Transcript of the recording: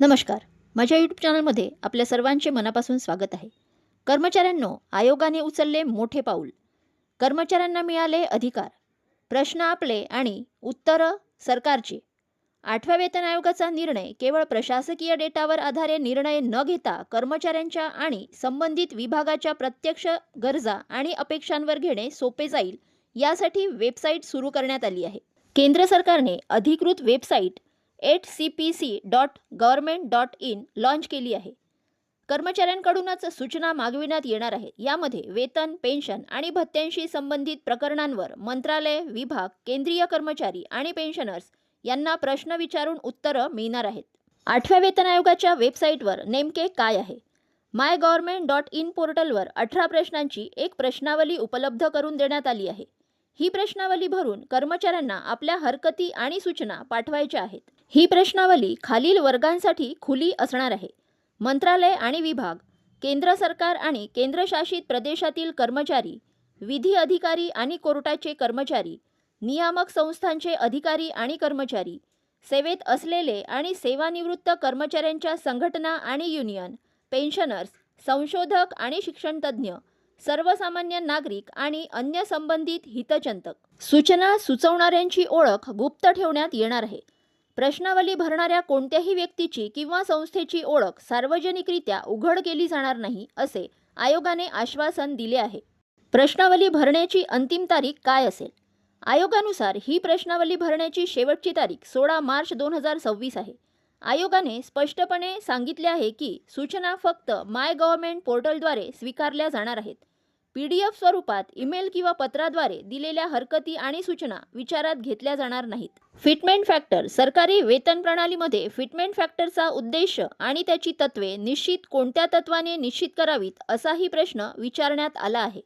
नमस्कार. माझ्या यूट्यूब चॅनलमध्ये आपल्या सर्वांचे मनापासून स्वागत आहे. कर्मचाऱ्यांनो, आयोगाने उचलले मोठे पाऊल. कर्मचाऱ्यांना मिळाले अधिकार. प्रश्न आपले आणि उत्तरं सरकारची. 8व्या वेतन आयोगाचा निर्णय केवळ प्रशासकीय डेटावर आधारे निर्णय न घेता कर्मचाऱ्यांच्या आणि संबंधित विभागाच्या प्रत्यक्ष गरजा आणि अपेक्षांवर घेणे सोपे जाईल, यासाठी वेबसाईट सुरू करण्यात आली आहे. केंद्र सरकारने अधिकृत वेबसाईट hcpc.government.in लॉन्च केली आहे. कर्मचाऱ्यांकडूनच सूचना मागविण्यात येणार आहेत. यामध्ये वेतन, पेन्शन आणि भत्त्यांशी संबंधित प्रकरणांवर मंत्रालय, विभाग, केंद्रीय कर्मचारी आणि पेन्शनर्स यांना प्रश्न विचारून उत्तरं मिळणार आहेत. 8व्या वेतन आयोगाच्या वेबसाईटवर नेमके काय आहे? MyGovernment.in पोर्टलवर 18 प्रश्नांची एक प्रश्नावली उपलब्ध करून देण्यात आली आहे. ही प्रश्नावली भरून कर्मचाऱ्यांना आपल्या हरकती आणि सूचना पाठवायच्या आहेत. ही प्रश्नावली खालील वर्गांसाठी खुली असणार आहे: मंत्रालय आणि विभाग, केंद्र सरकार आणि केंद्रशासित प्रदेशातील कर्मचारी, विधी अधिकारी आणि कोर्टाचे कर्मचारी, नियामक संस्थांचे अधिकारी आणि कर्मचारी, सेवेत असलेले आणि सेवानिवृत्त कर्मचाऱ्यांच्या संघटना आणि युनियन, पेन्शनर्स, संशोधक आणि शिक्षणतज्ज्ञ, सर्वसामान्य नागरिक आणि अन्य संबंधित हितचिंतक. सूचना सुचवणाऱ्यांची ओळख गुप्त ठेवण्यात येणार आहे. प्रश्नावली भरणाऱ्या कोणत्याही व्यक्तीची किंवा संस्थेची ओळख सार्वजनिकरित्या उघड केली जाणार नाही, असे आयोगाने आश्वासन दिले आहे. प्रश्नावली भरण्याची अंतिम तारीख काय असेल? आयोगानुसार ही प्रश्नावली भरण्याची शेवटची तारीख 16 मार्च 2026 आहे. आयोगाने स्पष्टपणे सांगितले आहे की सूचना फक्त माय गव्हर्नमेंट पोर्टलद्वारे स्वीकारल्या जाणार आहेत. PDF स्वरूपात ईमेल किंवा पत्राद्वारे दिलेल्या हरकती आणि सूचना विचारात घेतल्या जाणार नाहीत. Fitment factor. सरकारी वेतन प्रणालीमध्ये फिटमेंट फॅक्टरचा उद्देश आणि त्याची तत्त्वे कोणत्या तत्वाने निश्चित करावीत, असाही प्रश्न विचारण्यात आला आहे.